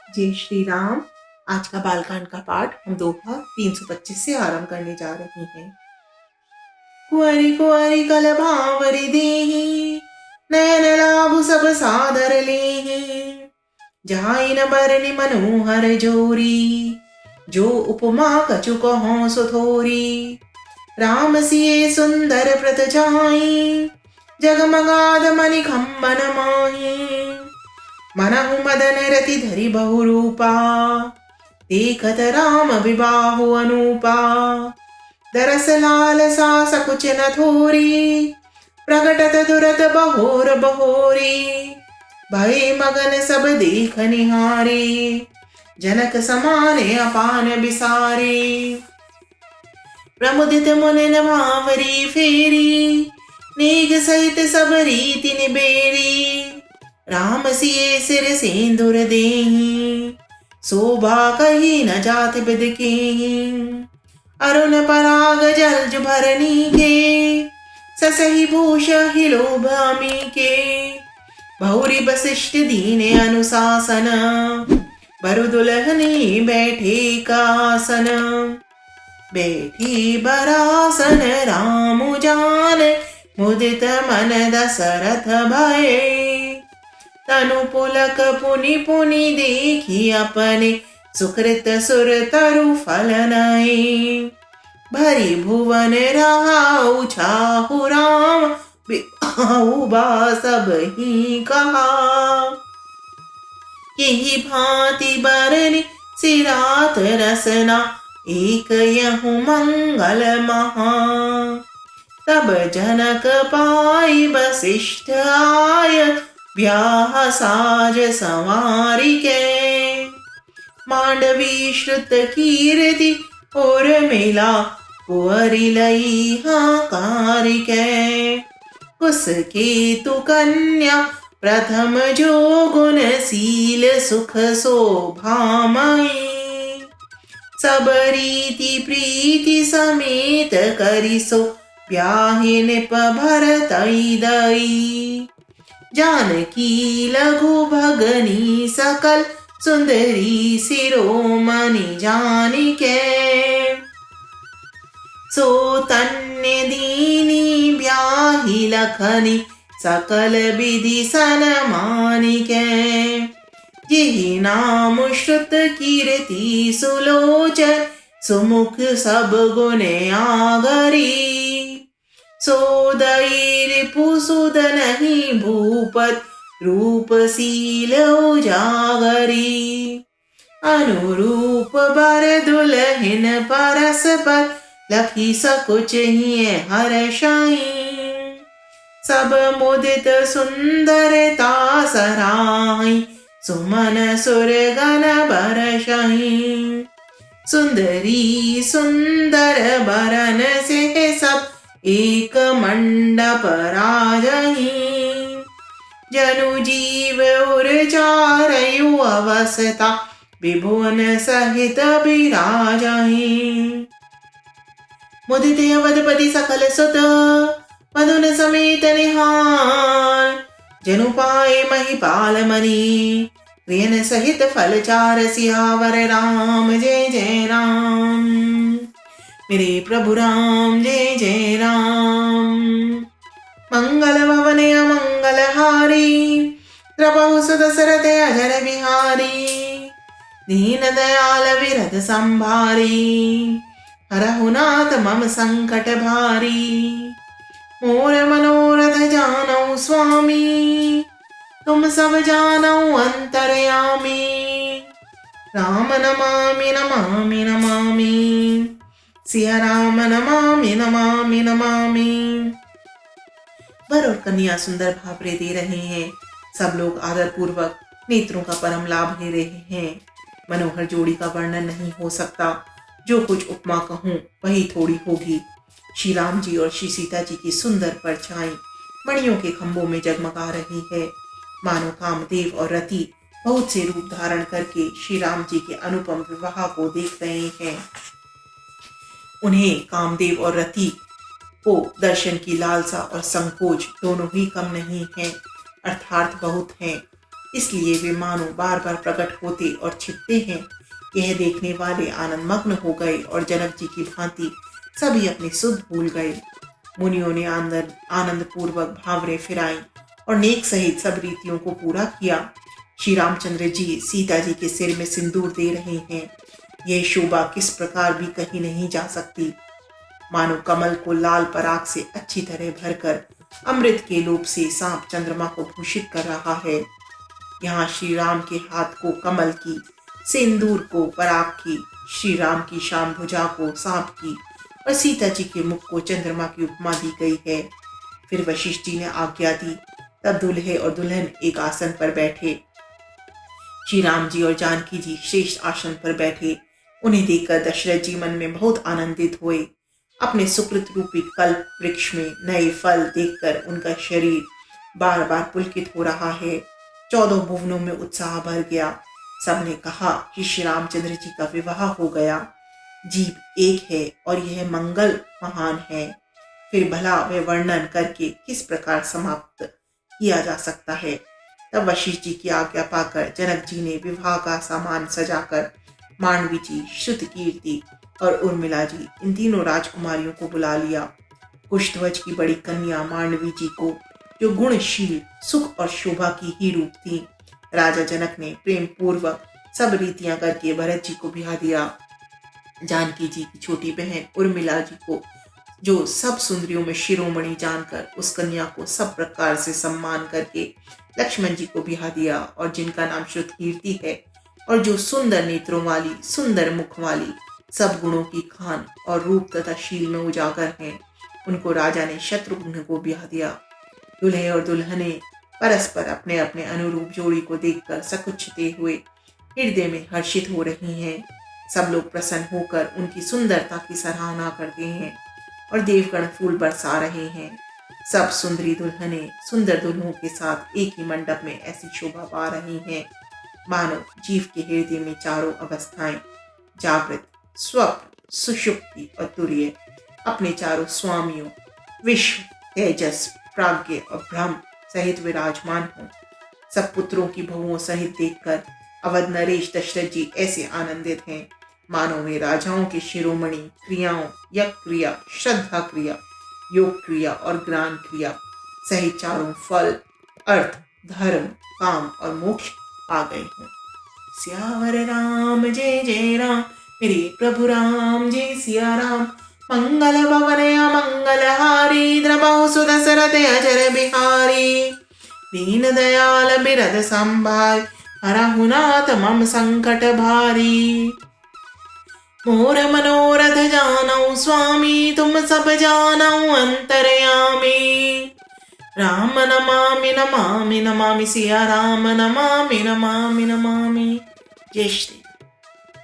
जय श्री राम। आज का बालकांड का पाठ हम दोहा 325 से आरंभ करने जा रहे हैं। कुंवरी कुंवरी कल भांवरी देहि, नयन लाभु सब सादर लेहि। जाहि न बरनि मनोहर जोरी, जो उपमा कछु कहो सो थोरी। राम सिए सुंदर प्रत जाहि, जगमगाद मणि खम्बन माहि। मनहु मदन रति धरि बहु रूपा, देखत राम विबाहु अनूपा। दरस लालसा सकुच न थोरी, प्रगटत दुरत बहोर बहोरी। भय मगन सब देख निहारे, जनक समाने अपान बिसारे। प्रमुदित मुनिन भांवरी फेरी, नेग सहित सब रीति निबेरी। राम सिए सिर सिंदूर देहि, शोभा कही न जात बिदकेहि। अरुण पराग जलज भरनी के, ससहि भूष हिलोभ अमी के। बहुरी वशिष्ठ दीने अनुशासन, बरु दुल्हनी बैठे कासन। बैठी बरासन राम जान, मुदित मन दशरथ भये। तनु पुलक पुनि पुनि देखी अपने, सुकृत सुर तरु फल नये। भरी भुवन रहाउ छाहु राम, बिहाउ बा सब ही कहा। यही भांति बरनि सिरात रसना, एक यहु मंगल महा। तब जनक पाई वशिष्ठ आय, ब्याह साज संवारी के। मांडवी श्रुत कीर्ति और मिला, कुंवरी लई हाकार के। कुस केतु कन्या प्रथम जो गुण सील सुख शोभामयी। सब रीति प्रीति समेत करिसो, ब्याहि निप भरतई दई। जानकी लघु भगनी सकल, सुंदरी शिरोमणि जानिके। सो तन्य दीनी ब्याहि लखनी, सकल विधि सनमानिके। यही नाम श्रुत कीर्ति सुलोचन, सुमुख सब गुण आगरी। सोदई रिपुसुद नहीं भूपत, रूपशील उजागरी। अनुरूप बर दुल्हन परस्पर, लखी सकुच ही हर्षई। सब मुदित सुंदरता सराई, सुमन सुरगन बरषई। सुंदरी सुंदर बरन से सब, एक मंडप राजहि। जनु जीव उर चारयु अवस्था, विभुवन सहित विराजहि। मुदित अवधपति सकल सुत, मधुन समेत निहाल। जनु पाए महिपाल मणि, प्रियन सहित फल चार सियावर राम। जय जय राम, मेरे प्रभु राम जय जय राम। मंगल भवन अमंगल हारी, कृपहु सुत दशरथ अजर बिहारी। दीन दयाल विरध संभारी, हरहु नाथ मम संकट भारी। मोर मनोरथ जानौ स्वामी, तुम सब जानौ अंतर्यामी। राम नमामि नमामि नमामि, सिया राम नमामि नमामि नमामि। वर और कन्या सुंदर भावरे दे रहे हैं। सब लोग आदर पूर्वक नेत्रों का परम लाभ ले रहे हैं। मनोहर जोड़ी का वर्णन नहीं हो सकता। जो कुछ उपमा कहूँ वही थोड़ी होगी। श्री राम जी और श्री सीता जी की सुंदर परछाई मणियों के खंभों में जगमगा रही है। मानो कामदेव और रति बहुत से रूप धारण करके श्री राम जी के अनुपम विवाह को देख रहे हैं। उन्हें कामदेव और रति को दर्शन की लालसा और संकोच दोनों ही कम नहीं है, अर्थात बहुत हैं। इसलिए वे मानो बार बार प्रकट होते और छिपते हैं। यह देखने वाले आनंद मग्न हो गए और जनक जी की भांति सभी अपनी सुध भूल गए। मुनियों ने आनंद पूर्वक भावरे फिराई और नेक सहित सब रीतियों को पूरा किया। श्री रामचंद्र जी सीता जी के सिर में सिंदूर दे रहे हैं। यह शोभा किस प्रकार भी कहीं नहीं जा सकती। मानो कमल को लाल पराग से अच्छी तरह भरकर अमृत के लोभ से सांप चंद्रमा को भूषित कर रहा है। यहाँ श्री राम के हाथ को कमल की, सिंदूर को पराग की, श्री राम की शाम भुजा को सांप की और सीता जी के मुख को चंद्रमा की उपमा दी गई है। फिर वशिष्ठ जी ने आज्ञा दी, तब दूल्हे और दुल्हन एक आसन पर बैठे। श्री राम जी और जानकी जी श्रेष्ठ आसन पर बैठे। उन्हें देखकर दशरथ जी मन में बहुत आनंदित हुए। अपने सुकृत रूपी कल्प वृक्ष में नए फल देखकर उनका शरीर बार बार पुलकित हो रहा है। 14 भुवनों में उत्साह भर गया। सबने कहा कि श्री रामचंद्र जी का विवाह हो गया। जीव एक है और यह मंगल महान है। फिर भला वह वर्णन करके किस प्रकार समाप्त किया जा सकता है। तब वशिष्ठ जी की आज्ञा पाकर जनक जी ने विवाह का सामान सजाकर मांडवी जी, श्रुतकीर्ति और उर्मिला जी इन तीनों राजकुमारियों को बुला लिया। कुशध्वज की बड़ी कन्या मांडवी जी को, जो गुणशील, सुख और शोभा की ही रूप थी, राजा जनक ने प्रेम पूर्वक सब रीतियां करके भरत जी को ब्याह दिया। जानकी जी की छोटी बहन उर्मिला जी को, जो सब सुंदरियों में शिरोमणि जानकर उस कन्या को सब प्रकार से सम्मान करके लक्ष्मण जी को ब्याह दिया और जिनका नाम श्रुतकीर्ति है और जो सुंदर नेत्रों वाली, सुंदर मुख वाली, सब गुणों की खान और रूप तथा शील में उजागर हैं, उनको राजा ने शत्रुघ्न को ब्याह दिया। दूल्हे और दुल्हने परस्पर अपने अपने अनुरूप जोड़ी को देखकर सकुचते हुए हृदय में हर्षित हो रही हैं। सब लोग प्रसन्न होकर उनकी सुंदरता की सराहना करते हैं और देवगण फूल बरसा रहे हैं। सब सुंदरी दुल्हने सुंदर दुल्हों के साथ एक ही मंडप में ऐसी शोभा पा रही हैं, मानो जीव के हृदय में चारों अवस्थाएं, जागृत, स्वप्न, सुषुप्ति और तुर्य, अपने चारों स्वामियों विश्व, तेजस, प्राज्ञ और ब्रह्म सहित विराजमान हों। सब पुत्रों की बहुओं सहित देखकर अवध नरेश दशरथ जी ऐसे आनंदित हैं, मानो वे राजाओं के शिरोमणि क्रियाओं, यज्ञ क्रिया, श्रद्धा क्रिया, योग क्रिया और ज्ञान क्रिया सहित चारों फल, अर्थ, धर्म, काम और मोक्ष आ गए हों। सियावर राम जय जय राम, मेरे प्रभु राम जय सिया राम। मंगल भवनया मंगलहारी, द्रवहु सुत सरत अजर बिहारी। दीन दयाल बिरद संभाय, हरहु नाथ मम संकट भारी। मोर मनोरथ जानऊ स्वामी, तुम सब जानऊ अंतरयामी। राम नमामि नमामि नमामि, सिया राम नमामि नमामि नमामि। जय श्री